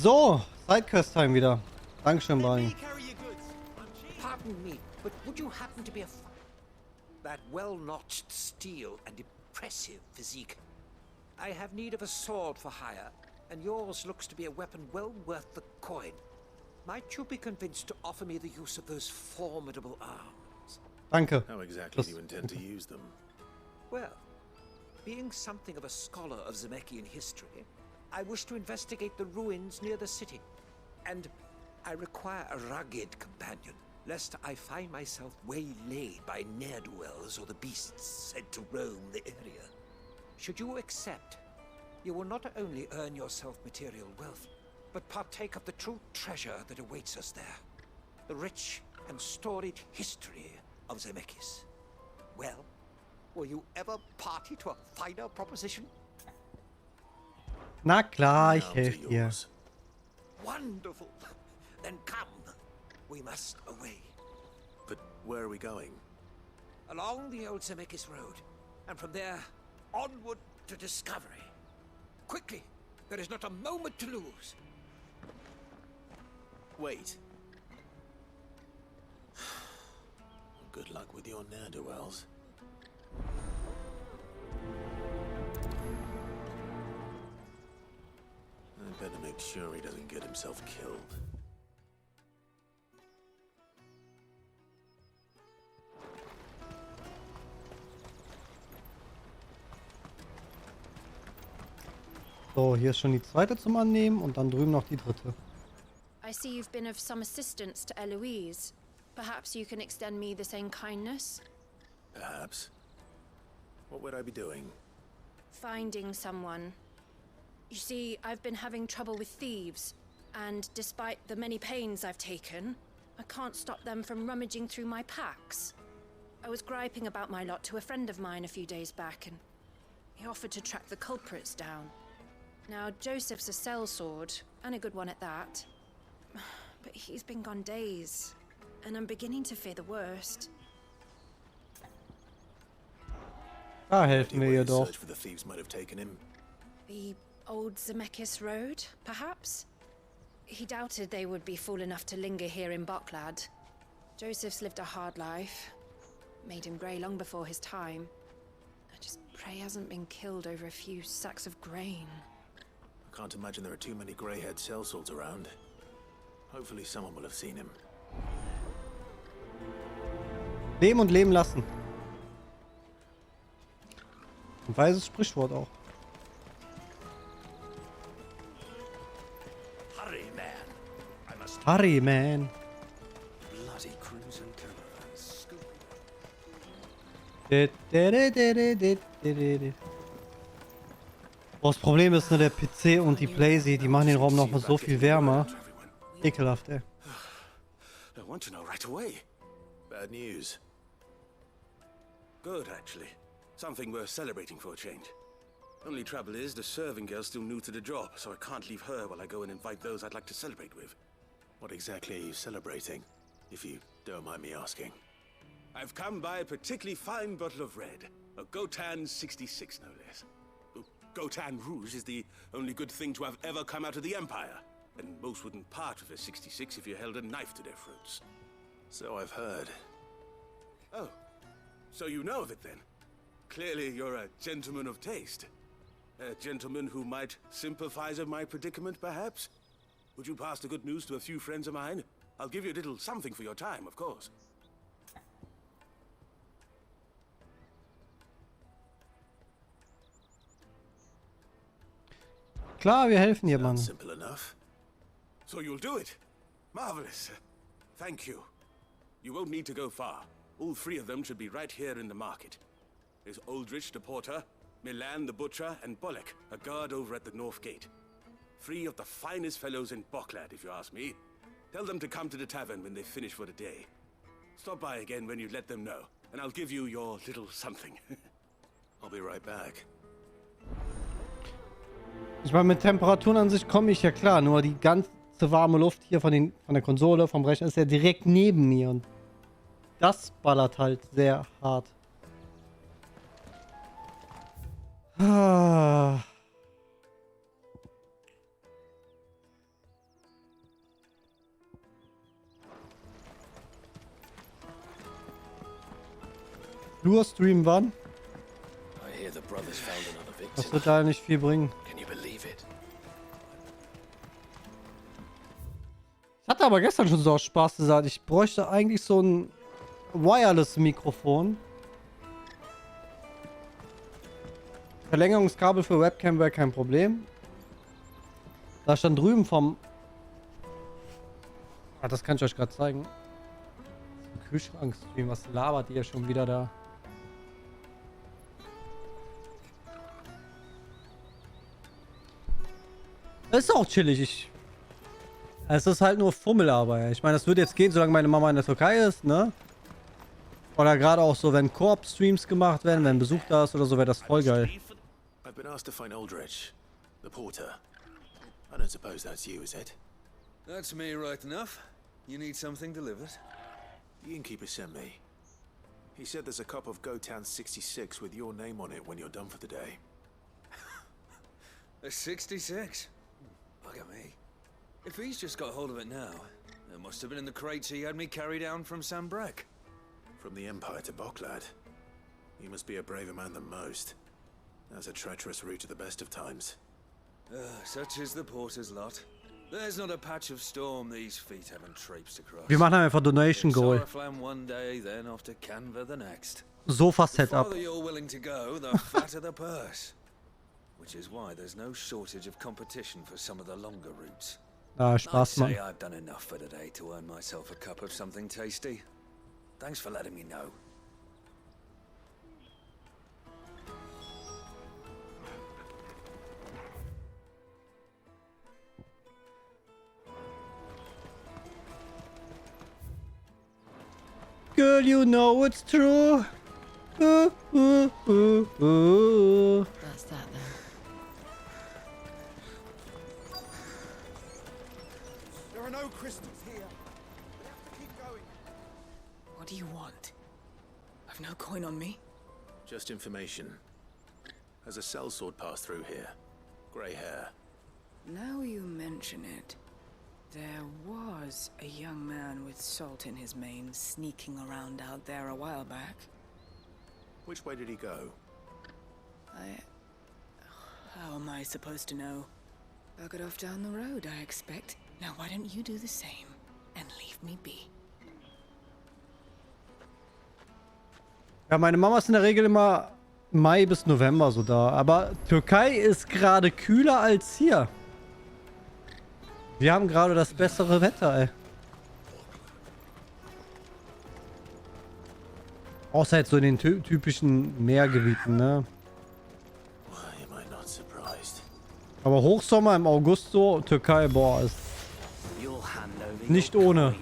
So, Sidequest-Time wieder. Dankeschön, Barney. Pardon me, but would you happen to be that well-notched steel and impressive physique? I have need of a sword for hire, and yours looks to be a weapon well worth the coin. Might you be convinced to offer me the use of those formidable arms? Danke. How exactly do you intend to use them? Well, being something of a scholar of Zemeckis history, I wish to investigate the ruins near the city. And I require a rugged companion, lest I find myself waylaid by ne'er-do-wells or the beasts sent to roam the area. Should you accept, you will not only earn yourself material wealth, but partake of the true treasure that awaits us there. The rich and storied history of Zemeckis. Well, will you ever party to a finer proposition? Na klar, ich helfe dir. Wonderful. Then come. We must away. But where are we going? Along the old Zemeckis Road, and from there, onward to discovery. Quickly, there is not a moment to lose. Wait. Good luck with your ne'er-do-wells. I better make sure he doesn't get himself killed. So, hier ist schon die zweite zum Annehmen und dann drüben noch die dritte. I see you've been of some assistance to Eloise. Perhaps you can extend me the same kindness? Perhaps. What would I be doing? Finding someone. You see, I've been having trouble with thieves, and despite the many pains I've taken, I can't stop them from rummaging through my packs. I was griping about my lot to a friend of mine a few days back, and he offered to track the culprits down. Now, Joseph's a sellsword, and a good one at that. But he's been gone days, and I'm beginning to fear the worst. Da helfen wir ihr doch. Search for the thieves might have taken him. The old Zemeckis Road, perhaps? He doubted they would be fool enough to linger here in Boklad. Joseph's lived a hard life. Made him grey long before his time. I just pray he hasn't been killed over a few sacks of grain. I can't imagine there are too many grey-haired sellswords around. Hopefully someone will have seen him. Leben und leben lassen. Ein weises Sprichwort auch. Hurry, man. I must Hurry, man. bloody cruise and caravans. Das Problem ist nur der PC und die Blazy, die machen den Raum noch mal so viel wärmer. Ekelhaft, ey. I want to know right away. Bad news. Good, actually. Something worth celebrating for a change. Only trouble is, the serving girl's still new to the job, so I can't leave her while I go and invite those I'd like to celebrate with. What exactly are you celebrating, if you don't mind me asking? I've come by a particularly fine bottle of red. A Gotan 66, no less. Gotan Rouge is the only good thing to have ever come out of the Empire. And most wouldn't part with a 66 if you held a knife to their throats. So I've heard. Oh, so you know of it then? Clearly you're a gentleman of taste. A gentleman who might sympathize with my predicament, perhaps? Would you pass the good news to a few friends of mine? I'll give you a little something for your time, of course. Klar, wir helfen dir, Mann. Simple enough. So you'll do it? Marvelous. Thank you. You won't need to go far. All three of them should be right here in the market. There's Aldrich the porter, Milan the butcher, and Bolek, a guard over at the north gate. Three of the finest fellows in Boklad, if you ask me. Tell them to come to the tavern when they finish for the day. Stop by again when you let them know, and I'll give you your little something. I'll be right back. Ich meine, mit Temperaturen an sich komme ich ja klar, nur die ganze warme Luft hier von der Konsole, vom Rechner ist ja direkt neben mir und das ballert halt sehr hart. Flurstream wann? I hear the brothers found another Das victim. wird leider nicht viel bringen. Can you believe it? Ich hatte aber gestern schon so aus Spaß gesagt, ich bräuchte eigentlich so ein Wireless-Mikrofon. Verlängerungskabel für Webcam wäre kein Problem. Da stand drüben vom... Ah, das kann ich euch gerade zeigen. Kühlschrankstream, was labert ihr schon wieder da? Das ist auch chillig. Es ist halt nur Fummelarbeit. Ich meine, das würde jetzt gehen, solange meine Mama in der Türkei ist, ne? Oder gerade auch so, wenn Koop-Streams gemacht werden, wenn Besuch da ist oder so, wäre das voll geil. I've been asked to find Aldrich, the porter. I don't suppose that's you, is it? That's me right enough. You need something delivered? The innkeeper sent me. He said there's a cup of Gotown 66 with your name on it when you're done for the day. A 66? Bugger me. If he's just got hold of it now, it must have been in the crates he had me carry down from Sambrek. From the Empire to Boklad. You must be a braver man than most. That's a treacherous route at the best of times. Such is the porter's lot. There's not a patch of storm these feet haven't traipsed across. Wir machen einfach Donation Goal. Soraflam one day, then off to Canva the next. Sofa The Setup. farther you're willing to go, the fatter the purse. Which is why there's no shortage of competition for some of the longer routes. Ah, I'd Spaß, say Mann. I've done enough for today to earn myself a cup of something tasty. Thanks for letting me know. Girl, you know it's true. Ooh, ooh, ooh, ooh. That's that then. There are no crystals here. We have to keep going. What do you want? I've no coin on me. Just information. Has a sellsword passed through here? Grey hair. Now you mention it. There was a young man with salt in his mane sneaking around out there a while back. Which way did he go? How am I supposed to know? Buggered off down the road, I expect. Now why don't you do the same and leave me be? Ja, meine Mama ist in der Regel immer Mai bis November so da. Aber Türkei ist gerade kühler als hier. Wir haben gerade das bessere Wetter, ey. Außer jetzt so in den typischen Meergebieten, ne? Why am I not surprised? Aber Hochsommer im August so, Türkei, boah, ist nicht ohne.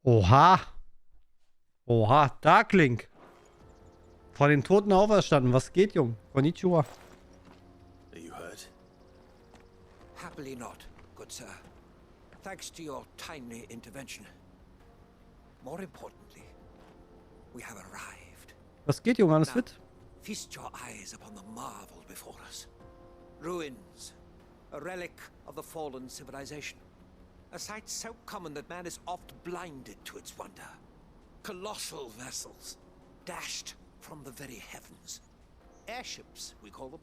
Oha. Oha, Darklink. Vor den Toten auferstanden. Was geht, Jung? Konnichiwa. Are you hurt? Happily not, good sir. Thanks to your timely intervention. More importantly, we have arrived. Was geht, Jung? Alles Now, fit? feast your eyes upon the marvel before us. Ruins, a relic of the fallen civilization. A sight so common that man is oft blinded to its wonder. Colossal vessels, dashed from the very heavens. Airships, we call them,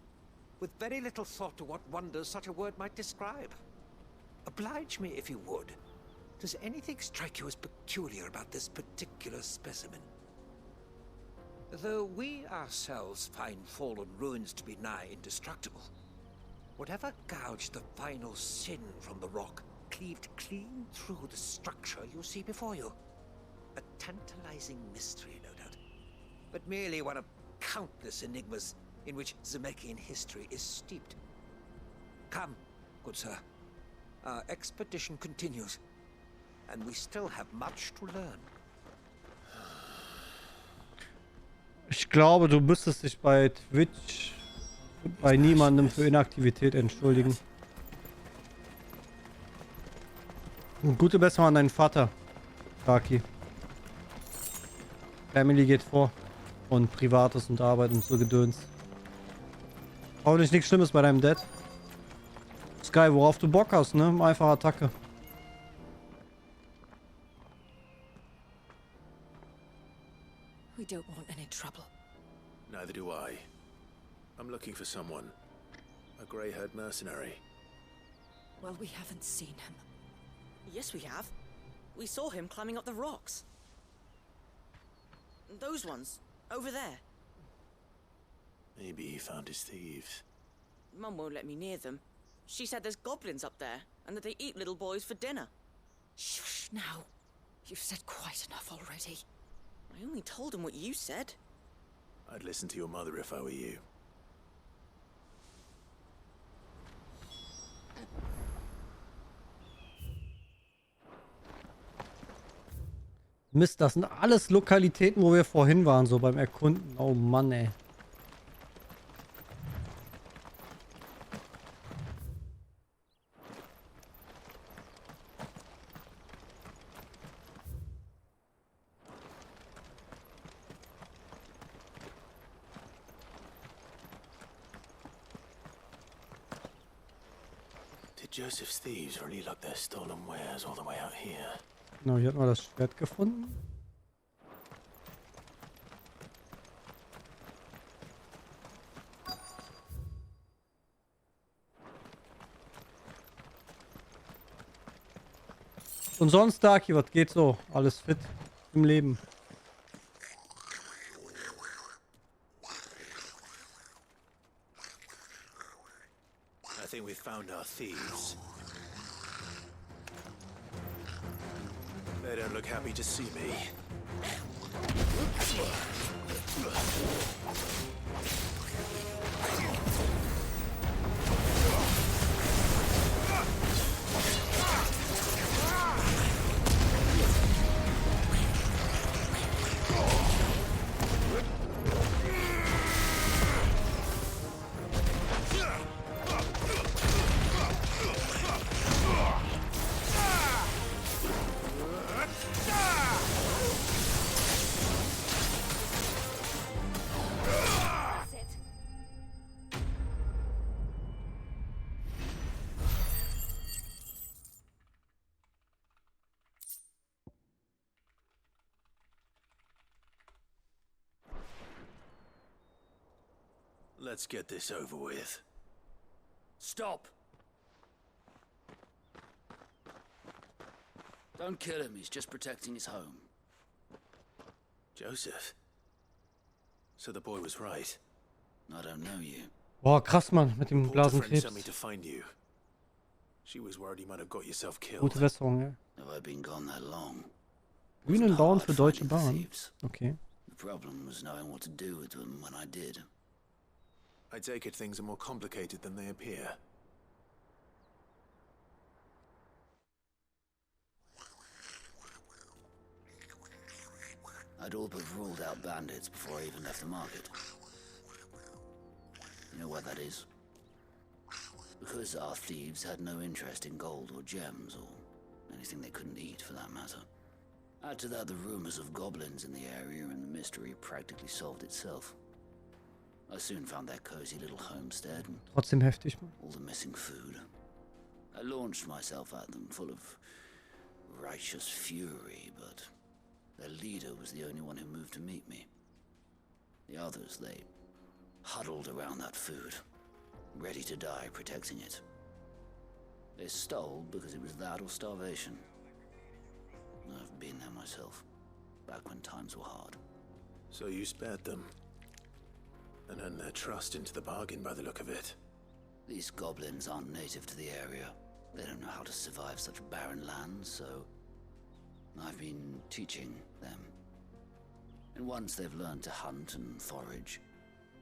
with very little thought to what wonders such a word might describe. Oblige me if you would. Does anything strike you as peculiar about this particular specimen? Though we ourselves find fallen ruins to be nigh indestructible, whatever gouged the final sin from the rock cleaved clean through the structure you see before you. A tantalizing mystery, no doubt, but merely one of countless enigmas in which Zemeckyan history is steeped. Come, Good sir. Our expedition continues, and we still have much to learn. Ich glaube, du müsstest dich bei Twitch bei niemandem für Inaktivität entschuldigen. Und gute Besserung an deinen Vater, Taki. Family geht vor. Und Privates und Arbeit und so Gedöns. Hoffentlich nichts Schlimmes bei deinem Dad. Sky, worauf du Bock hast, ne? Einfach Attacke. We don't want any trouble. Neither do I. I'm looking for someone. A grey-haired mercenary. Well, we haven't seen him. Yes, we have. We saw him climbing up the rocks. Those ones, over there. Maybe he found his thieves. Mum won't let me near them. She said there's goblins up there, and that they eat little boys for dinner. Shush now. You've said quite enough already. I only told him what you said. I'd listen to your mother if I were you. Mist, das sind alles Lokalitäten, wo wir vorhin waren, so beim Erkunden. Oh Mann, ey. Did Joseph's thieves really lug their stolen wares all the way out here? Genau, hier hatten wir das Schwert gefunden. Und sonst, Daki, was geht so? Alles fit im Leben? I think we've found our thieves. They don't look happy to see me. Let's get this over with. Stop! Don't kill him, he's just protecting his home. Joseph? So the boy was right. I don't know you. Boah, krass, Mann, mit dem Porter friend Blasenkrebs. sent me to find you. She was worried you might have got yourself killed. Gute Besserung, ja. Have I been gone that long? Bühnen bauen für Hard Deutsche finding the Bahn. thieves. Okay. The problem was knowing what to do with them when I did. I take it things are more complicated than they appear. I'd all but ruled out bandits before I even left the market. You know why that is? Because our thieves had no interest in gold or gems or anything they couldn't eat for that matter. Add to that the rumors of goblins in the area and the mystery practically solved itself. I soon found their cozy little homestead and Trotzdem heftig, Mann. all the missing food. I launched myself at them full of righteous fury, but their leader was the only one who moved to meet me. The others, they huddled around that food, ready to die protecting it. They stole because it was that or starvation. I've been there myself, back when times were hard. So you spared them. And earned their trust into the bargain by the look of it. These goblins aren't native to the area. They don't know how to survive such barren lands, so I've been teaching them. And once they've learned to hunt and forage,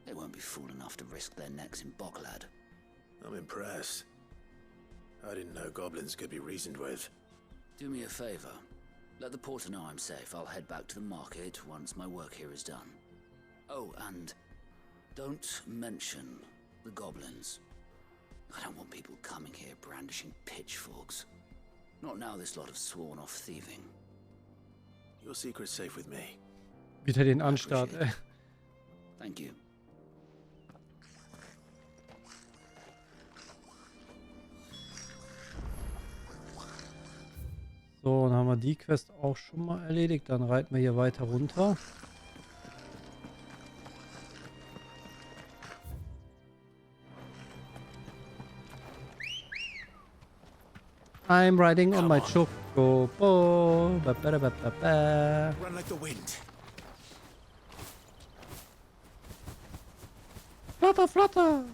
they won't be fool enough to risk their necks in Boklad. I'm impressed. I didn't know goblins could be reasoned with. Do me a favor. Let the porter know I'm safe. I'll head back to the market once my work here is done. Oh, and don't mention the goblins. I don't want people coming here brandishing pitchforks. Not now this lot have sworn off thieving. Your secret's safe with me. Wieder den Anstart, ey. Thank you. So, dann haben wir die Quest auch schon mal erledigt. Dann reiten wir hier weiter runter. I'm riding on my chocobo. Run like the wind. Flatter, flatter.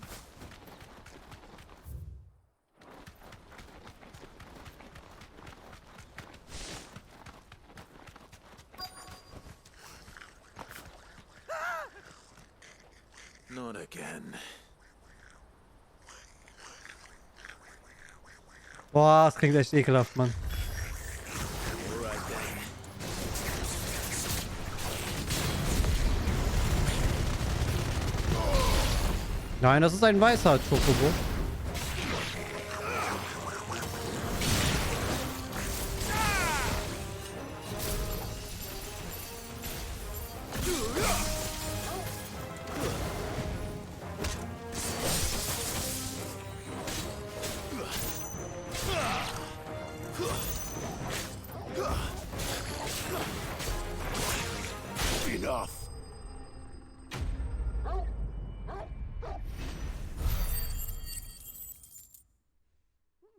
Not again. Boah, das klingt echt ekelhaft, Mann. Nein, das ist ein weißer Chocobo.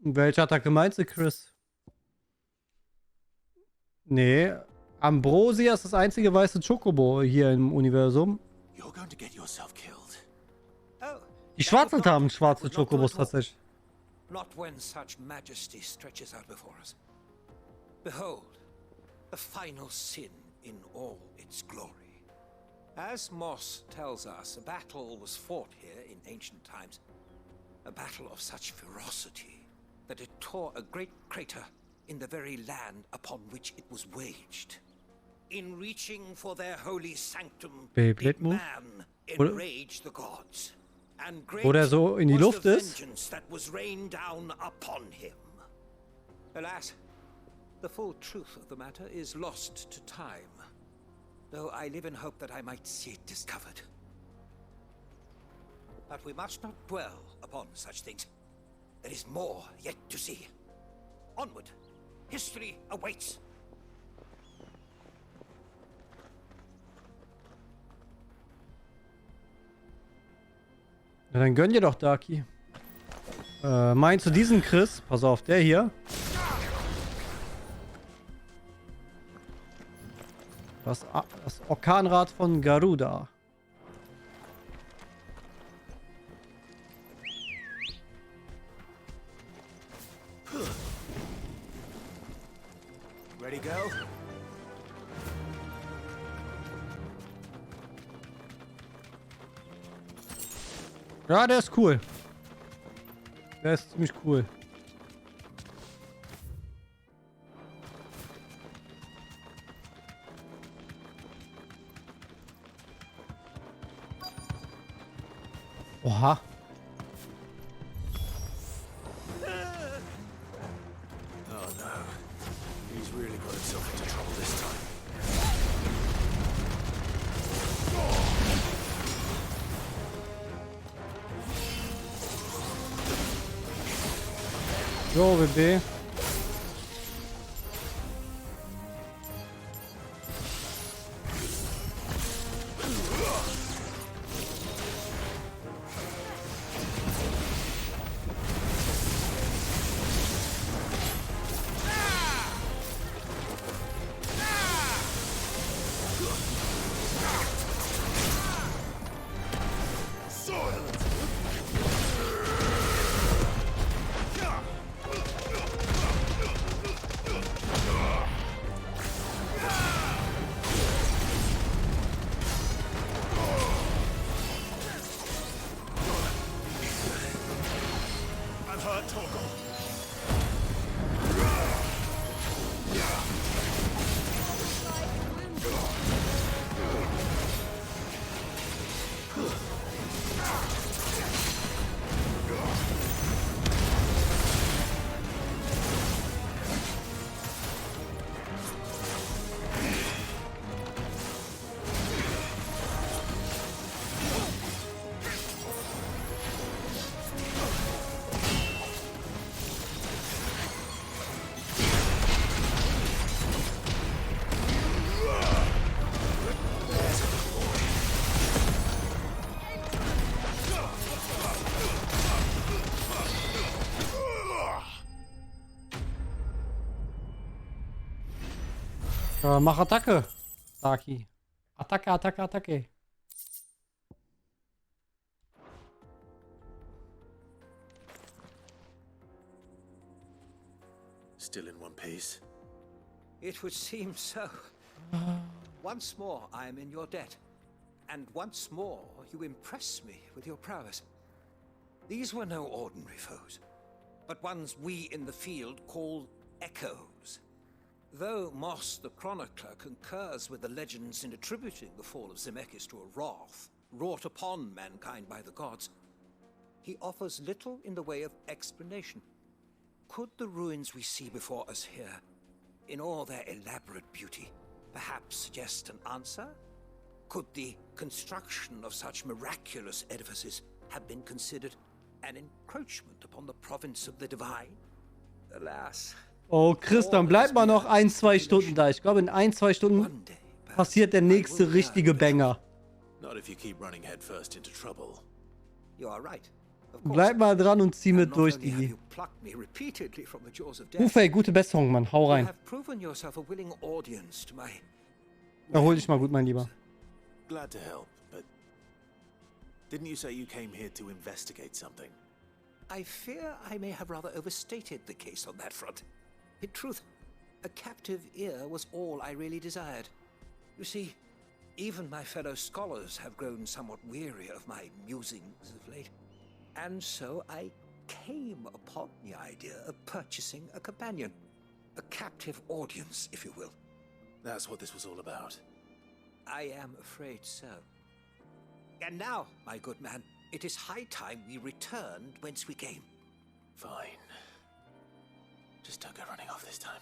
Welche Attacke meinst du, Chris? Nee, Ambrosia ist das einzige weiße Chocobo hier im Universum. Die Schwarzen haben schwarze Chocobos tatsächlich. Not when such majesty stretches out before us. Behold, the final sin in all its glory. As Moss tells us, a battle was fought here in ancient times. A battle of such ferocity that it tore a great crater in the very land upon which it was waged. In reaching for their holy sanctum, did man enrage the gods, and great was the vengeance that was rained down upon him. Alas, the full truth of the matter is lost to time, though I live in hope that I might see it discovered. But we must not dwell upon such things. There is more yet to see. Onward. History awaits. Na, dann gönn dir doch, Darky. Meinst du diesen Chris? Pass auf, der hier. Das Orkanrad von Garuda. Ready, go? Ja, der ist cool. Der ist ziemlich cool. Oha. Jo, BB. I'm hurt, Torgal. Mach Attacke, Saki. Attacke, Attacke, Attacke. Still in one piece. It would seem so. Once more, I am in your debt. And once more, you impress me with your prowess. These were no ordinary foes, but ones we in the field call echoes. Though Moss the Chronicler concurs with the legends in attributing the fall of Zemeckis to a wrath wrought upon mankind by the gods, he offers little in the way of explanation. Could the ruins we see before us here, in all their elaborate beauty, perhaps suggest an answer? Could the construction of such miraculous edifices have been considered an encroachment upon the province of the divine? Alas. Oh, Chris, dann bleibt mal noch 1-2 Stunden da. Ich glaube, in 1-2 Stunden passiert der nächste richtige Banger. Not if you keep running headfirst into trouble. You are right. Bleib mal dran und zieh mit durch, Digi. Ufey, gute Besserung, Mann. Hau rein. Erhol dich mal gut, mein Lieber. Glad to help, but didn't you say you came here to investigate something? I fear I may have rather overstated the case on that front. In truth, a captive ear was all I really desired. You see, even my fellow scholars have grown somewhat weary of my musings of late. And so I came upon the idea of purchasing a companion. A captive audience, if you will. That's what this was all about. I am afraid so. And now, my good man, it is high time we returned whence we came. Fine. Just don't go running off this time.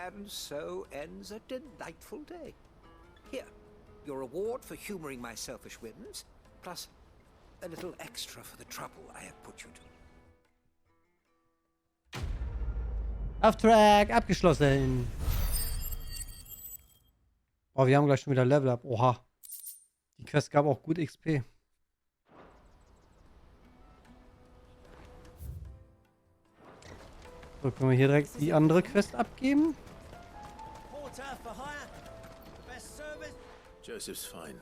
And so ends a delightful day. Here, your reward for humoring my selfish whims, plus a little extra for the trouble I have put you to. Auftrag abgeschlossen. Oh, wir haben gleich schon wieder Level Up. Oha. Die Quest gab auch gut XP. So, können wir hier direkt die andere Quest abgeben? Joseph's fine.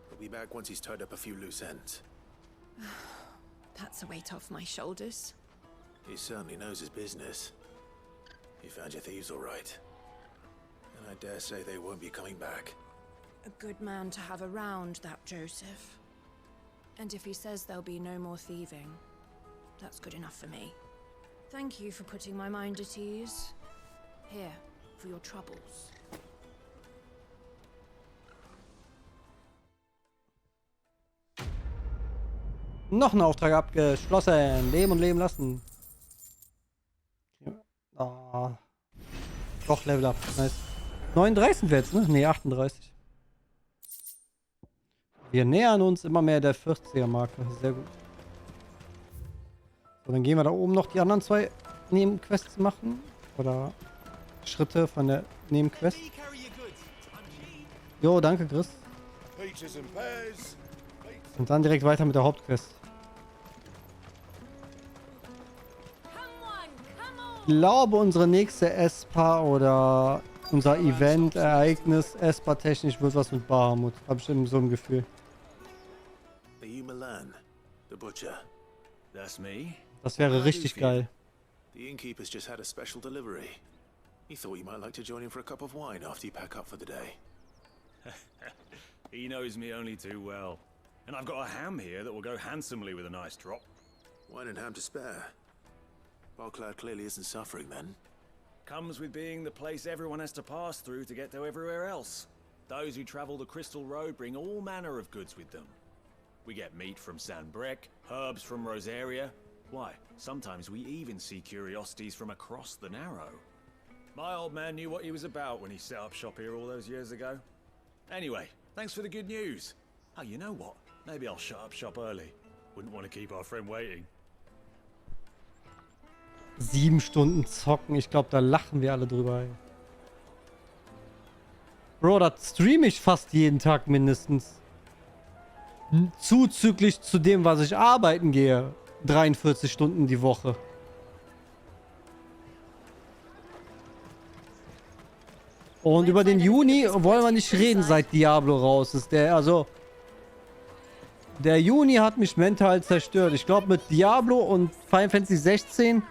He'll be back once he's tied up a few loose ends. That's a weight off my shoulders. He certainly knows his business. He found your thieves all right. And I dare say they won't be coming back. A good man to have around, that Joseph. And if he says there'll be no more thieving, that's good enough for me. Thank you for putting my mind at ease. Here, for your troubles. Noch ein Auftrag abgeschlossen. Leben und leben lassen. Oh. Doch, Level Up. Nice. 39 sind wir jetzt, ne? Ne, 38. Wir nähern uns immer mehr der 40er-Marke. Sehr gut. So, dann gehen wir da oben noch die anderen 2 Nebenquests machen. Oder Schritte von der Nebenquest. Jo, danke, Chris. Und dann direkt weiter mit der Hauptquest. Ich glaube, unsere nächste ESPA oder unser Event, Ereignis, ESPA-technisch wird was mit Bahamut. Hab ich so ein Gefühl. Are you Milan, the butcher? That's me. Das wäre richtig geil. The innkeeper's just had a special delivery. He thought you might like to join him for a cup of wine after you pack up for the day. He knows me only too well. And I've got a ham here that will go handsomely with a nice drop. Wine and ham to spare. Boklad clearly isn't suffering then. Comes with being the place everyone has to pass through to get to everywhere else. Those who travel the Crystal Road bring all manner of goods with them. We get meat from San Brec, herbs from Rosaria. Why, sometimes we even see curiosities from across the Narrow. My old man knew what he was about when he set up shop here all those years ago. Anyway, thanks for the good news. Oh, you know what? Maybe I'll shut up shop early. Wouldn't want to keep our friend waiting. 7 Stunden zocken. Ich glaube, da lachen wir alle drüber. Ey. Bro, das streame ich fast jeden Tag mindestens. Zuzüglich zu dem, was ich arbeiten gehe. 43 Stunden die Woche. Und über den Juni wollen wir nicht reden, seit Diablo raus ist. Der Juni hat mich mental zerstört. Ich glaube, mit Diablo und Final Fantasy 16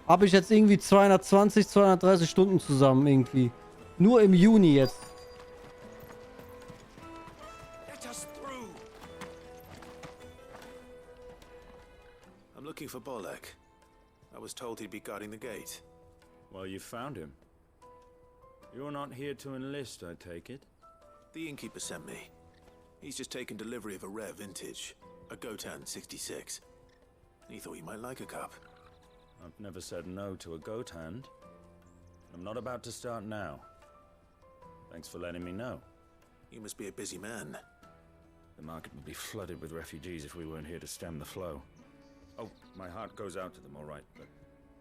habe ich jetzt irgendwie 220, 230 Stunden zusammen irgendwie. Nur im Juni jetzt. I'm looking for Bolek. I was told he'd be guarding the gate. Well, you found him. You're not here to enlist, I take it? The innkeeper sent me. He's just taken delivery of a rare vintage, a Gotan 66. He thought you might like a cup. I've never said no to a goat hand. I'm not about to start now. Thanks for letting me know. You must be a busy man. The market would be flooded with refugees if we weren't here to stem the flow. Oh, my heart goes out to them, all right, but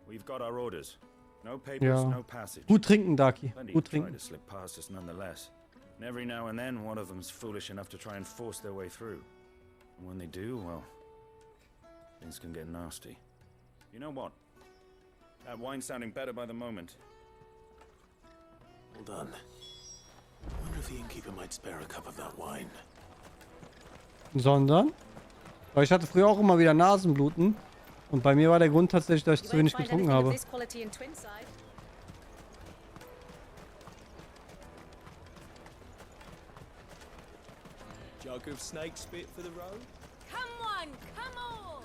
we've got our orders. No papers, no passage. Gut trinken, Daki. Plenty Gut try trinken. to slip past us nonetheless. And every now and then, one of them's foolish enough to try and force their way through. And when they do, well, things can get nasty. You know what? That wine's sounding better by the moment. Hold on. I wonder if the innkeeper might spare a cup of that wine. Sondern? Weil ich hatte früher auch immer wieder Nasenbluten. Und bei mir war der Grund tatsächlich, dass ich zu wenig getrunken habe.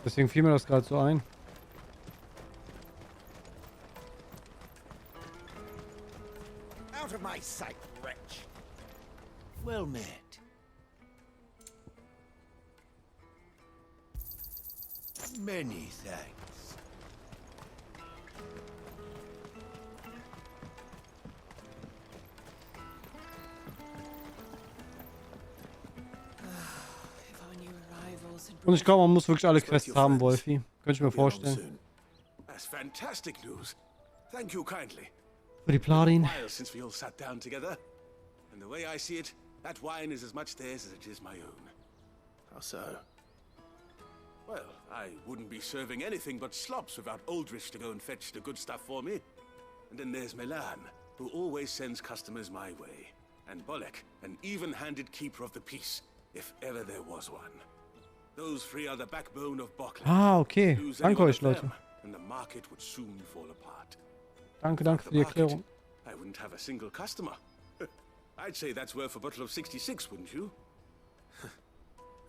Deswegen fiel mir das gerade so ein. Out of my sight, wretch. Well met. Many thanks. Und ich glaube, man muss wirklich alle Quests haben, Wolfi. Könnte ich mir vorstellen. That's fantastic news. Thank you kindly. Für die Platin. While since we all sat down together. And the way I see it, that wine is as much theirs as it is my own. How so? Well, I wouldn't be serving anything but slops without Aldrich to go and fetch the good stuff for me. And then there's Milan, who always sends customers my way. And Bolek, an even-handed keeper of the peace, if ever there was one. Those three are the backbone of Boklad. Ah, okay. Danke euch, Leute. And the market would soon fall apart. Danke für die Erklärung. I wouldn't have a single customer. I'd say that's worth a bottle of 66, wouldn't you?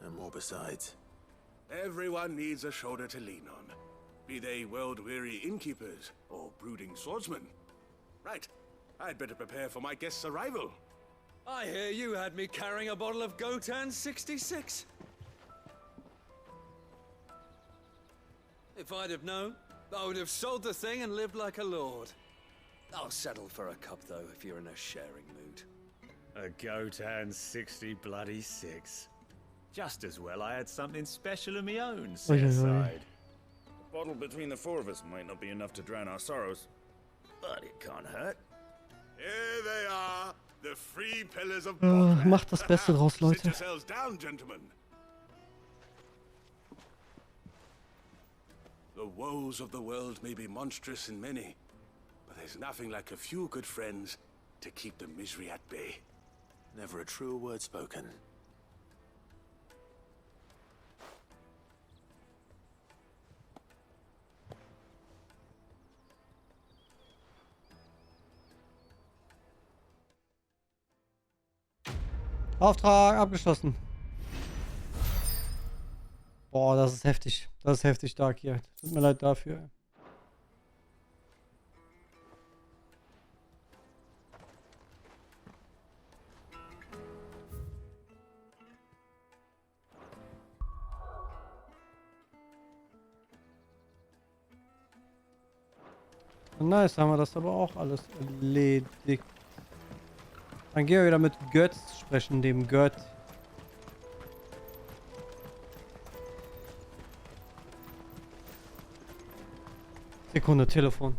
And more besides. Everyone needs a shoulder to lean on. Be they world-weary innkeepers or brooding swordsmen. Right. I'd better prepare for my guest's arrival. I hear you had me carrying a bottle of Gotan 66. If I'd have known, I would have sold the thing and lived like a lord. I'll settle for a cup, though, if you're in a sharing mood. A Gotan 66. Just as well I had something special of my own set aside. A bottle between the four of us might not be enough to drown our sorrows, but it can't hurt. Here they are, the three pillars of Boklad. Macht das Beste draus, Leute. Sit yourselves down, gentlemen. The woes of the world may be monstrous in many, but there's nothing like a few good friends to keep the misery at bay. Never a truer word spoken. Auftrag abgeschlossen. Boah, das ist heftig. Das ist heftig, Dark hier. Tut mir leid dafür. Nice, haben wir das aber auch alles erledigt. Dann gehen wir wieder mit Gött sprechen, dem Gött. Sekunde, Telefon.